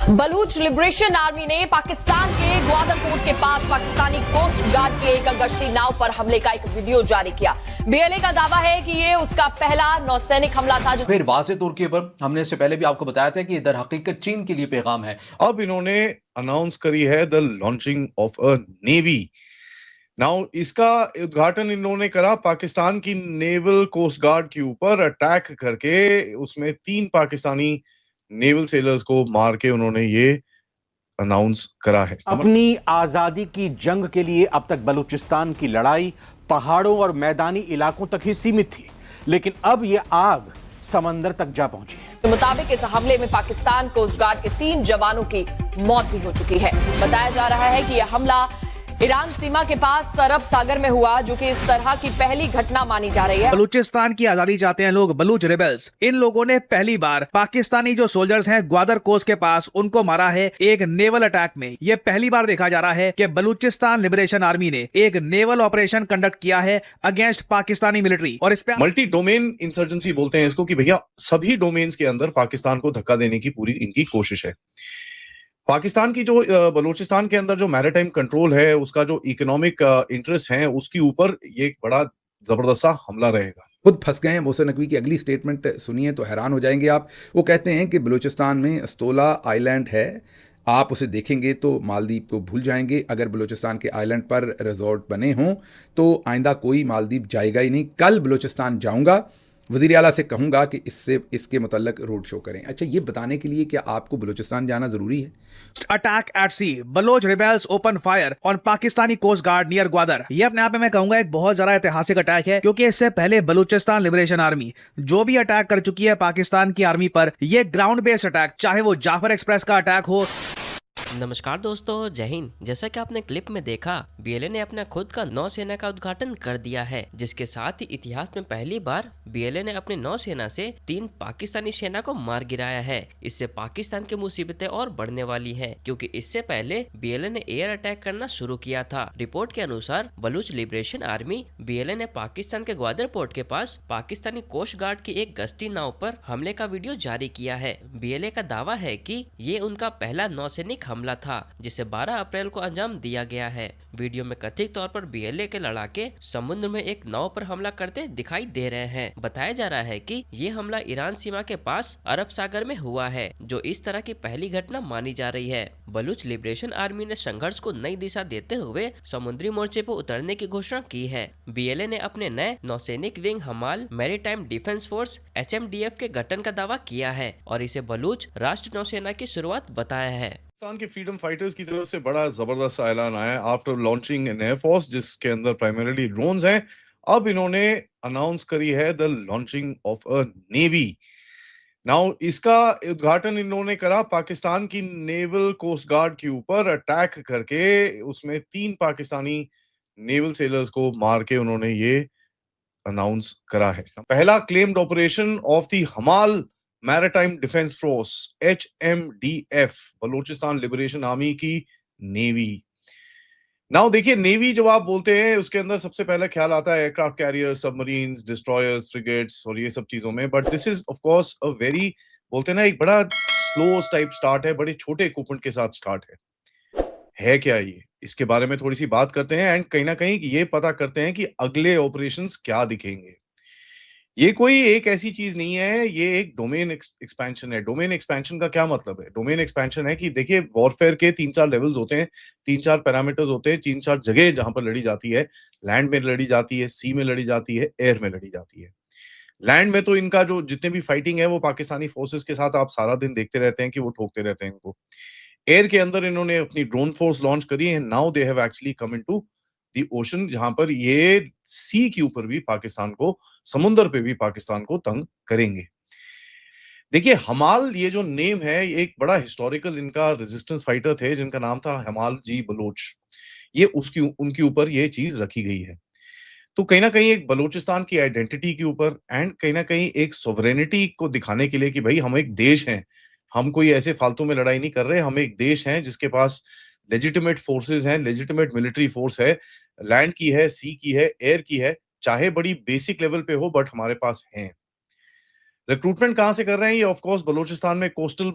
Baloch liberation army ने पाकिस्तान के Gwadar port के पास पाकिस्तानी कोस्ट गार्ड की एक गश्ती नाव पर हमले का एक वीडियो जारी किया। बीएलए का दावा है कि ये उसका पहला नौसैनिक हमला था। जो फिर वाज़ेह तौर के ऊपर हमने इससे पहले भी आपको बताया था कि दर हकीकत चीन के लिए पैगाम है। अब इन्होंने अनाउंस करी है the launching of a navy. Now इसका उद्घाटन इन्होंने करा पाकिस्तान की नेवल कोस्ट गार्ड के ऊपर अटैक करके, उसमें 3 पाकिस्तानी नेवल सेलर्स को मार के उन्होंने ये अनाउंस करा है। अपनी आजादी की जंग के लिए अब तक बलूचिस्तान की लड़ाई पहाड़ों और मैदानी इलाकों तक ही सीमित थी, लेकिन अब यह आग समंदर तक जा पहुंची है। के मुताबिक इस हमले में पाकिस्तान कोस्ट गार्ड के 3 जवानों की मौत भी हो चुकी है। बताया जा रहा है कि यह हमला ईरान सीमा के पास अरब सागर में हुआ, जो कि इस तरह की पहली घटना मानी जा रही है। बलूचिस्तान की आजादी चाहते हैं लोग, बलूच रिबेल्स। इन लोगों ने पहली बार पाकिस्तानी जो सोल्जर्स हैं ग्वादर कोस्ट के पास, उनको मारा है एक नेवल अटैक में। ये पहली बार देखा जा रहा है कि बलूचिस्तान लिबरेशन आर्मी ने एक नेवल ऑपरेशन कंडक्ट किया है अगेंस्ट पाकिस्तानी मिलिट्री। और इस पे मल्टी डोमेन इंसर्जेंसी बोलते हैं इसको, कि भैया सभी डोमेन्स के अंदर पाकिस्तान को धक्का देने की पूरी इनकी कोशिश है। पाकिस्तान की जो बलूचिस्तान के अंदर जो मैरिटाइम कंट्रोल है, उसका जो इकोनॉमिक इंटरेस्ट है, उसके ऊपर ये एक बड़ा जबरदस्त सा हमला रहेगा। खुद फंस गए हैं। मोहसिन नकवी की अगली स्टेटमेंट सुनिए तो हैरान हो जाएंगे आप। वो कहते हैं कि बलूचिस्तान में अस्तोला आइलैंड है, आप उसे देखेंगे तो मालदीव को भूल जाएंगे। अगर बलूचिस्तान के आइलैंड पर रिजॉर्ट बने हों तो आइंदा कोई मालदीव जाएगा ही नहीं। कल बलूचिस्तान जाऊंगा, वज़ीर आला से कहूंगा कि इसके मुतल्लक रोड शो करें। अच्छा, ये बताने के लिए कि आपको बलूचिस्तान जाना जरूरी है। Attack at sea, Baloch rebels open fire on Pakistani coast guard near Gwadar. ये अपने आप में मैं कहूंगा एक बहुत ज्यादा ऐतिहासिक अटैक है, क्योंकि इससे पहले बलूचिस्तान लिबरेशन आर्मी जो भी अटैक कर चुकी है पाकिस्तान की आर्मी पर, ये ग्राउंड बेस्ड अटैक, चाहे वो जाफर एक्सप्रेस का अटैक हो। नमस्कार दोस्तों, जय हिंद। जैसा कि आपने क्लिप में देखा, बीएलए ने अपना खुद का नौसेना का उद्घाटन कर दिया है, जिसके साथ ही इतिहास में पहली बार बीएलए ने अपनी नौसेना से 3 पाकिस्तानी सेना को मार गिराया है। इससे पाकिस्तान की मुसीबतें और बढ़ने वाली हैं, क्योंकि इससे पहले बीएलए ने एयर अटैक करना शुरू किया था। रिपोर्ट के अनुसार बलूच लिबरेशन आर्मी बीएलए ने पाकिस्तान के ग्वादर पोर्ट के पास पाकिस्तानी कोस्ट गार्ड की एक गश्ती नाव पर हमले का वीडियो जारी किया है। बीएलए का दावा है कि ये उनका पहला नौसैनिक हमला था, जिसे 12 अप्रैल को अंजाम दिया गया है। वीडियो में कथित तौर पर बीएलए के लड़ाके समुद्र में एक नाव पर हमला करते दिखाई दे रहे हैं। बताया जा रहा है कि ये हमला ईरान सीमा के पास अरब सागर में हुआ है, जो इस तरह की पहली घटना मानी जा रही है। बलूच लिबरेशन आर्मी ने संघर्ष को नई दिशा देते हुए समुद्री मोर्चे पर उतरने की घोषणा की है। बीएलए ने अपने नए नौसैनिक विंग हमाल मैरीटाइम डिफेंस फोर्स HMDF के गठन का दावा किया है और इसे बलूच राष्ट्रीय नौसेना की शुरुआत बताया है। पाकिस्तान के फ्रीडम फाइटर्स की तरफ से बड़ा जबरदस्त ऐलान आया आफ्टर लॉन्चिंग एन एयरफोर्स, जिसके अंदर प्राइमरीली ड्रोन्स हैं। अब इन्होंने अनाउंस करी है the launching of a navy. Now इसका उद्घाटन इन्होंने करा पाकिस्तान की नेवल कोस्ट गार्ड के ऊपर अटैक करके, उसमें 3 पाकिस्तानी नेवल सेलर्स को मार के उन्होंने ये अनाउंस करा है। पहला क्लेम्ड ऑपरेशन ऑफ द हमाल maritime defence force HMDF, Balochistan liberation army की नेवी। नाउ देखिए, नेवी जब आप बोलते हैं उसके अंदर सबसे पहले ख्याल आता है aircraft carrier, submarines, destroyers, frigates और ये सब चीजों में, but this is of course a very, बोलते हैं ना, एक बड़ा स्लो टाइप स्टार्ट है, बड़े छोटे इक्विपमेंट के साथ स्टार्ट है क्या ये, इसके बारे में थोड़ी सी बात करते हैं एंड कहीं ना कहीं ये पता करते हैं कि अगले ऑपरेशंस क्या दिखेंगे। ये कोई एक ऐसी चीज नहीं है, ये एक डोमेन एक्सपेंशन है। डोमेन एक्सपेंशन का क्या मतलब है? डोमेन एक्सपेंशन है कि देखिए, वॉरफेयर के 3-4 लेवल्स होते हैं, 3-4 पैरामीटर्स होते हैं, 3-4 जगह जहां पर लड़ी जाती है। लैंड में लड़ी जाती है, सी में लड़ी जाती है, एयर में लड़ी जाती है। लैंड में तो इनका जो जितने भी फाइटिंग है वो पाकिस्तानी फोर्सेस के साथ आप सारा दिन देखते रहते हैं कि वो ठोकते रहते हैं इनको। एयर के अंदर इन्होंने अपनी ड्रोन फोर्स लॉन्च करी है। Now they have actually come into the ocean, जहां पर ये सी के ऊपर भी पाकिस्तान को, समुद्र पे भी पाकिस्तान को तंग करेंगे। देखिए, हमाल ये जो नेम है, ये एक बड़ा हिस्टोरिकल इनका रेजिस्टेंस फाइटर थे जिनका नाम था हमाल जी बलोच। ये उसकी उनके ऊपर ये चीज रखी गई है। तो कहीं ना कहीं एक बलूचिस्तान की आइडेंटिटी के ऊपर एंड कहीं ना कहीं एक सोवरेनिटी को दिखाने के लिए कि भाई हम एक देश हैं, हम कोई ऐसे फालतू में लड़ाई नहीं कर रहे, हम एक देश हैं जिसके पास लेजिटिमेट फोर्सेस हैं, लेजिटिमेट मिलिट्री फोर्स है, लैंड की है, सी की है, एयर की है, चाहे बड़ी बेसिक लेवल पे हो बट हमारे पास है। रिक्रूटमेंट कहाँ से कर रहे हैं? ये ऑफ कोर्स बलोचिस्तान में कोस्टल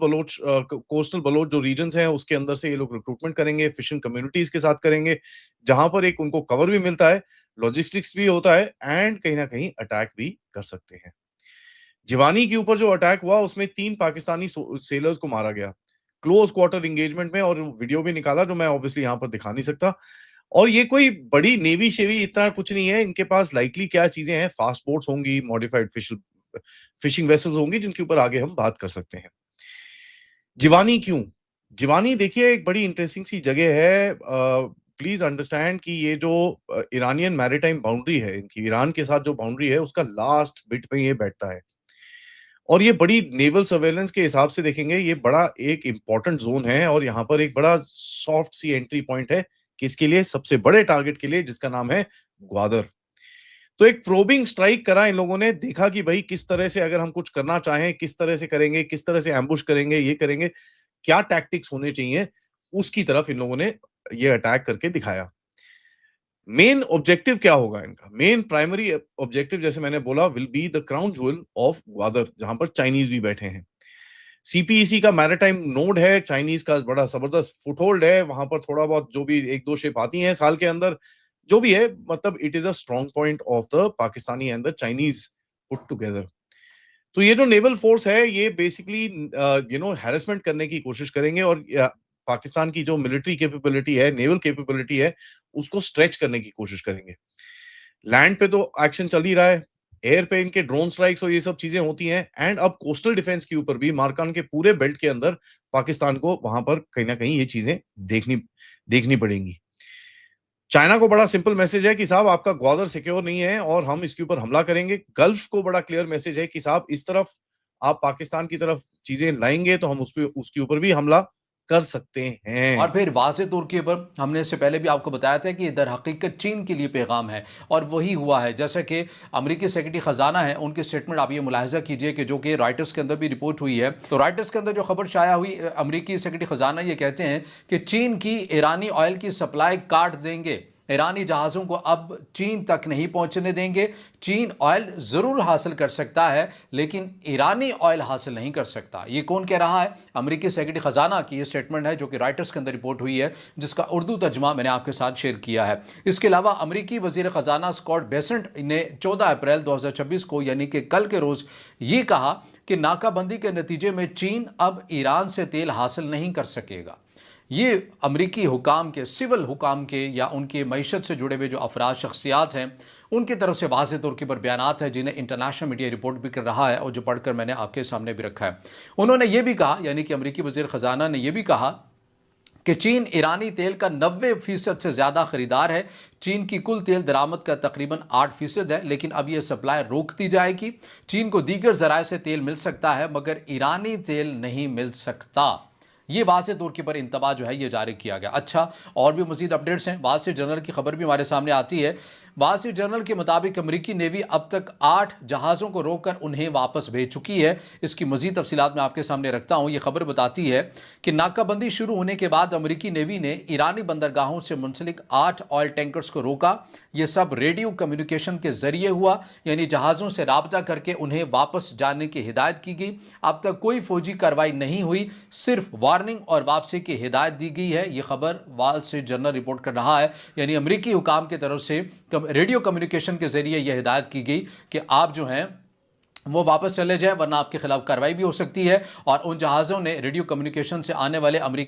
बलोच जो रीजन्स हैं उसके अंदर से ये लोग रिक्रूटमेंट करेंगे, फिशिंग कम्युनिटीज के साथ करेंगे, जहां पर एक उनको कवर भी मिलता है, लॉजिस्टिक्स भी होता है एंड कहीं ना कहीं अटैक भी कर सकते हैं। जिवानी के ऊपर जो अटैक हुआ उसमें 3 पाकिस्तानी सेलर्स को मारा गया क्लोज क्वार्टर एंगेजमेंट में, और वीडियो भी निकाला जो मैं ऑब्वियसली यहाँ पर दिखा नहीं सकता। और ये कोई बड़ी नेवी शेवी इतना कुछ नहीं है, इनके पास लाइकली क्या चीजें हैं, फास्ट बोट्स होंगी, मॉडिफाइड फिशिंग वेसल्स होंगी, जिनके ऊपर आगे हम बात कर सकते हैं। जिवानी क्यों? जिवानी देखिए एक बड़ी इंटरेस्टिंग सी जगह है। प्लीज अंडरस्टैंड कि ये जो ईरानियन मैरीटाइम बाउंड्री है, इनकी ईरान के साथ जो बाउंड्री है उसका लास्ट बिट में ये बैठता है, और ये बड़ी नेवल सर्वेलेंस के हिसाब से देखेंगे ये बड़ा एक इंपॉर्टेंट जोन है, और यहाँ पर एक बड़ा सॉफ्ट सी एंट्री पॉइंट है किसके लिए? सबसे बड़े टारगेट के लिए, जिसका नाम है ग्वादर। तो एक प्रोबिंग स्ट्राइक करा इन लोगों ने, देखा कि भाई किस तरह से अगर हम कुछ करना चाहें किस तरह से करेंगे, किस तरह से एम्बुश करेंगे, ये करेंगे, क्या टैक्टिक्स होने चाहिए, उसकी तरफ इन लोगों ने ये अटैक करके दिखाया। मेन ऑब्जेक्टिव क्या होगा इनका? मेन प्राइमरी ऑब्जेक्टिव जैसे मैंने बोला will be the crown jewel of Gwadar, जहां पर चाइनीज भी बैठे हैं। सीपीईसी का मैरिटाइम नोड है, चाइनीज का बड़ा जबरदस्त फुटहोल्ड है वहां पर, थोड़ा बहुत जो भी 1-2 शिप आती हैं साल के अंदर, जो भी है, मतलब it is a strong point of the Pakistani and the Chinese put together. तो ये जो नेवल फोर्स है ये बेसिकली हैरेसमेंट करने की कोशिश करेंगे, और पाकिस्तान की जो मिलिट्री कैपेबिलिटी है, नेवल कैपेबिलिटी है, उसको स्ट्रेच करने की कोशिश करेंगे। लैंड पे तो एक्शन चल ही रहा है, एयर पे इनके ड्रोन स्ट्राइक्स और ये सब चीजें होती हैं, एंड अब कोस्टल डिफेंस के ऊपर भी मारकान के पूरे बेल्ट के अंदर पाकिस्तान को वहां पर कहीं ना कहीं ये चीजें देखनी पड़ेंगी। चाइना को बड़ा सिंपल मैसेज है कि साहब आपका ग्वादर सिक्योर नहीं है और हम इसके ऊपर हमला करेंगे। गल्फ को बड़ा क्लियर मैसेज है कि साहब इस तरफ आप पाकिस्तान की तरफ चीजें लाएंगे तो हम उसके ऊपर भी हमला कर सकते हैं। और फिर वाज़े तौर के ऊपर हमने इससे पहले भी आपको बताया था कि ये दर हकीकत चीन के लिए पैगाम है, और वही हुआ है। जैसा कि अमेरिकी सेक्रेटरी ख़जाना है, उनकी स्टेटमेंट आप ये मुलाहिजा कीजिए कि जो कि राइटर्स के अंदर भी रिपोर्ट हुई है, तो राइटर्स के अंदर जो खबर शाया हुई, अमेरिकी सेक्रेटरी ख़जाना ये कहते हैं कि चीन की ईरानी ऑयल की सप्लाई काट देंगे, ईरानी जहाज़ों को अब चीन तक नहीं पहुंचने देंगे। चीन ऑयल ज़रूर हासिल कर सकता है लेकिन ईरानी ऑयल हासिल नहीं कर सकता। ये कौन कह रहा है? अमेरिकी सेक्रेटरी ख़जाना की ये स्टेटमेंट है जो कि राइटर्स के अंदर रिपोर्ट हुई है, जिसका उर्दू तर्जुमा मैंने आपके साथ शेयर किया है। इसके अलावा अमेरिकी वज़ीर ख़जाना स्कॉट बेसेंट ने 14 अप्रैल 2026 को यानी कि कल के रोज़ ये कहा कि नाकाबंदी के नतीजे में चीन अब ईरान से तेल हासिल नहीं कर सकेगा। ये अमरीकी हुकाम के, सिविल हुकाम के या उनकी मईशत से जुड़े हुए जो अफराद शख्सियात हैं उनकी तरफ से वाज़े तौर के पर बयानात हैं, जिन्हें इंटरनेशनल मीडिया रिपोर्ट भी कर रहा है और जो पढ़कर मैंने आपके सामने भी रखा है। उन्होंने ये भी कहा, यानी कि अमरीकी वज़ीर ख़जाना ने यह भी कहा कि चीन ईरानी तेल का 90% से ज़्यादा खरीदार है। चीन की कुल तेल दरामद का तकरीबन 8% है, लेकिन अब यह सप्लाई रोक दी जाएगी। चीन को दीगर ज़राए से तेल मिल सकता है मगर ईरानी तेल नहीं मिल सकता। ये वाज़े तौर के पर इंतबा जो है ये जारी किया गया। अच्छा, और भी मज़ीद अपडेट्स हैं। वाल स्ट्रीट जर्नल की खबर भी हमारे सामने आती है। वाल स्ट्रीट जर्नल के मुताबिक अमरीकी नेवी अब तक 8 जहाज़ों को रोककर उन्हें वापस भेज चुकी है। इसकी मज़ीद तफसीलात मैं आपके सामने रखता हूँ। ये खबर बताती है कि नाकाबंदी शुरू होने के बाद अमरीकी नेवी ने ईरानी बंदरगाहों से मुंसलिक 8 ऑयल टैंकर्स को रोका। ये सब रेडियो कम्युनिकेशन के जरिए हुआ, यानी जहाज़ों से राबता करके उन्हें वापस जाने की हिदायत की गई। अब तक कोई फौजी कार्रवाई नहीं हुई, सिर्फ वार्निंग और वापसी की हिदायत दी गई है। ये खबर वाल स्ट्रीट जर्नल रिपोर्ट कर रहा है, यानी अमरीकी हुकाम की तरफ से रेडियो कम्युनिकेशन के जरिए यह हिदायत की गई कि आप जो हैं वो वापस चले जाएं, वरना आपके खिलाफ कार्रवाई भी हो सकती है। और उन जहाज़ों ने रेडियो कम्युनिकेशन से आने वाले अमरीकी